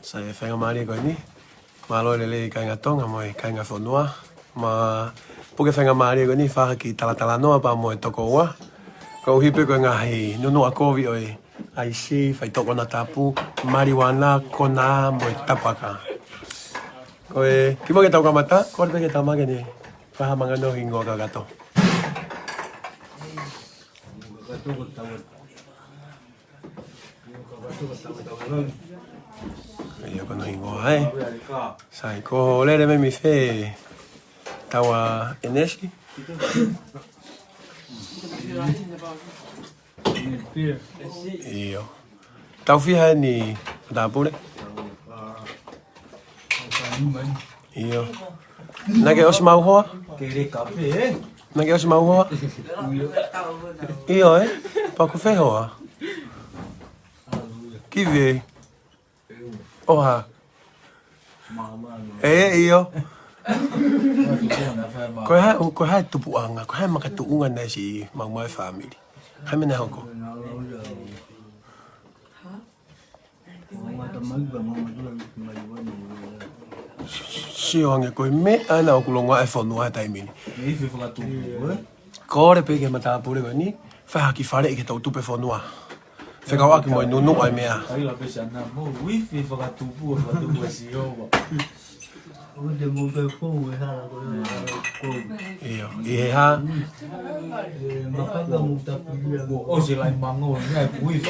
Saya whainga maari koe ni. Malo lele kai ngā tonga mo e kai ngā whanua. Ma puke whainga maari koe ni whaha ki talatala noa pa mo e toko ua. Ka uhipe koe ngā hei nunu a kovi o e ai si whai toko na tapu. Mariwana kona mo e tapaka. Koe kimo ke tau kamata, kore pe ke tau make ni. Whaha manga no hingoa ka gato. Iyo kono hingoa e. Sai ko lere me mi fe tawa eneshi. Iyo. Tau fiha ni tapure. Iyo. Nage os mau hoa? Kere kafe, Nage os mau hoa? Iyo Paku fe hoa? Kive? Oha. Iyo. Ko hai tupuanga, ko hai makatuunga na si mau family. Hai mena hoko. Si onge koe me ana o kulonga e whanua e taimini. Kore pe ke matapure koe ni, whaha ki whare i ke tau tupe whanua. Whekau aki mo i nunu ai mea. Kaila pesa na mo wifi whakatupu e si owa. Ode mo pe kou e hala koe. Iyo, i he ha. Makanga mo tapuia. O se lai mango, ngai wifi.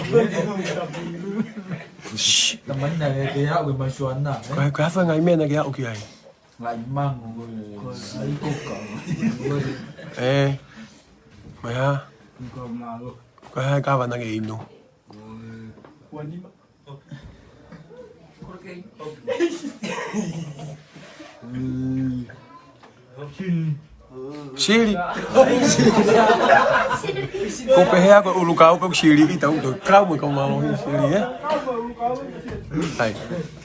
Tamana e te hau e maisuana. Koe hawha ngai mea na ke hau ki ai. Lai mango koe. Ai koka. Mai ha. Koe hai kawa na ke inu. Siri. Ko pe hea ko ulu kau pe siri i tau to kau mo ko malo hi siri Hai.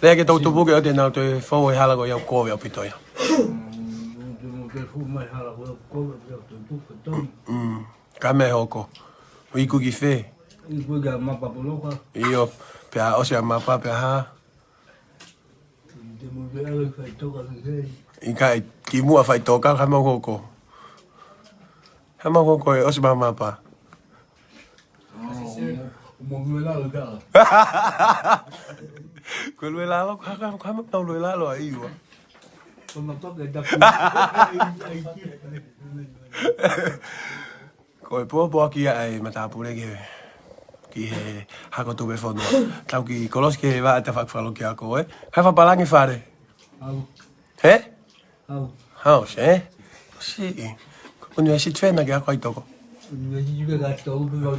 Le ke tau tupu ke o te nau te fo e hala ko ia ko ia pitoia. Ka me hoko. O iku ki fe. Iku ga mapa poloka. Iyo pe a o se mapa pe ha. Demo vele fai toka ke. Ika ki mua fai toka ka mo hoko. Ha mo hoko e o se mapa. Mo vele la ga. Ko lue lalo ka mo tau lue lalo ai wa. Ko na toka da. Ko e po ki ai matapure ke ki he hako tu be fono. Tau ki kolos ke va ta fak falo ki ako e. Ha fa palangi fare. Au. He? Au. Haus, Si. Kunu si tvena ke ako ai toko. Ni juga ga tau be no.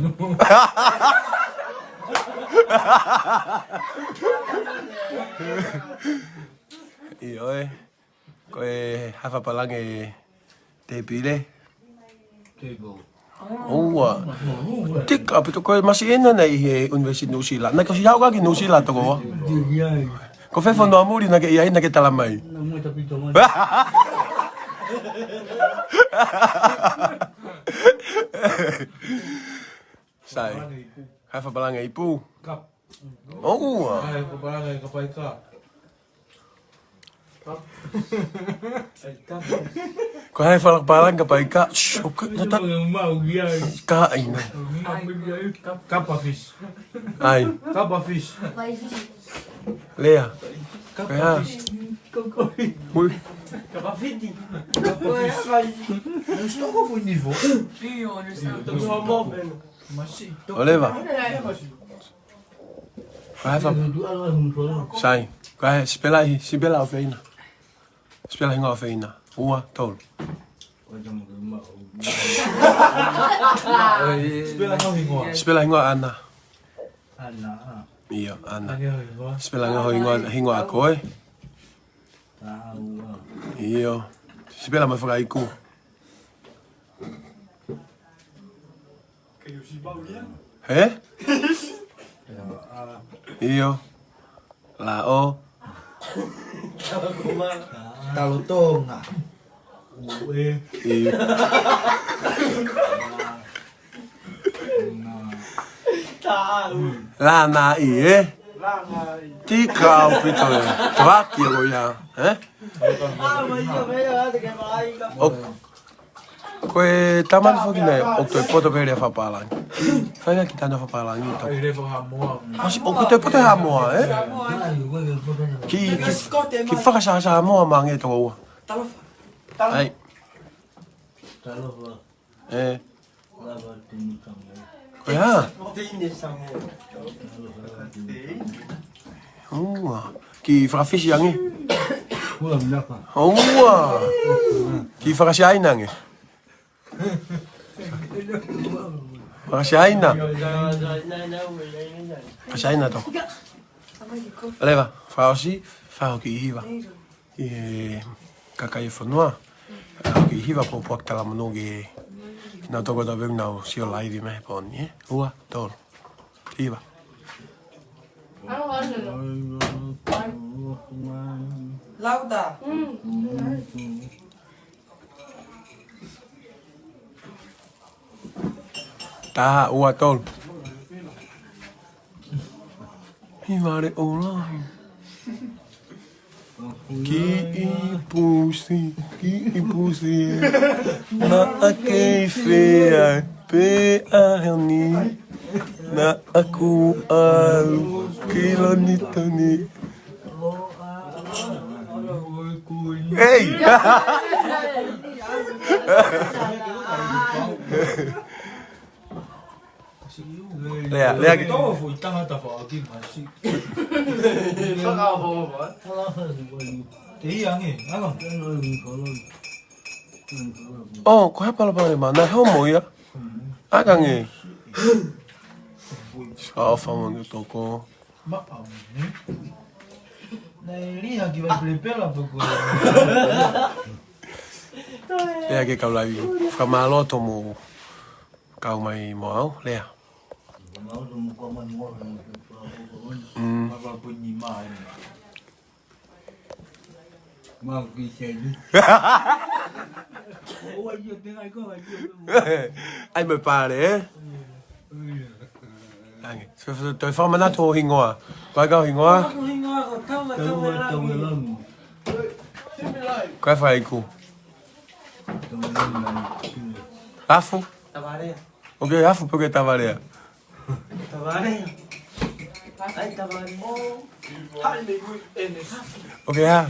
Iyo ko e ha fa palangi te pile. Table. Oua. Tika pito ko masih ena na i University New Zealand. Na ko si hau ka ki New Zealand to ko. Dia. Ko fe fono amuri na ke ia na ke talamai. Na mo tapi to mo. Sai. Ha fa balanga ipu. Kap. Oua. Ai ko baranga ka pai ka. Ko hai fa balanga pai ka. Shok na ta Mau dia. ka ai na. Kappa fish. Ai. Kappa fish. Lea. Kappa Ja. fish. Kappa fish. Ui. Kappa fish. Non sto a buon niveau. Ma sì. Oleva. Ko hai fa sai. Ko hai spela o feina. Spela hinga o feina. Ua tol. Spela hinga ana. Ana. Iyo ana. Ana. Spela hinga a koe. Ah, Iyo. Spela mai whaka iku. He? Iyo. La o. Talutonga. Uwe. Iyo. La na i tí cao bị thôi vác kia rồi à hả quê taman foi né o que pode ver é fapalan faz aqui tá no fapalan então mas o que pode é amor é que faz já amor mangue to ai é ya ki faz fish yang ni ki faz ai nang Fasyain na. Fasyain na to. Leva, fausi, fau ki hiva. Kakai fonua. Ki hiva po po tala monogi. Na to da veng na si live me pon ni. Ua, tol. Hiva. Lauda. Ta ua tol. Hivare online. Ki impusi. Na akei fea. Pe a reuni. Na aku alu. Kilonitoni. Hey! Lea que todo foi tangata fa aqui mas oh, kau apa lepas ni mana? Homo ya? Agak ni. Sao famo ni toko. Lea que kau lagi. Famalo tomo. Kau mai mau lea. Anh mới pa đấy. Tôi phong mà nó thua hình ngoa. Coi câu hình ngoa. Quay phải cụ. Afu. Ok, afu porque tava ali. Ok ha.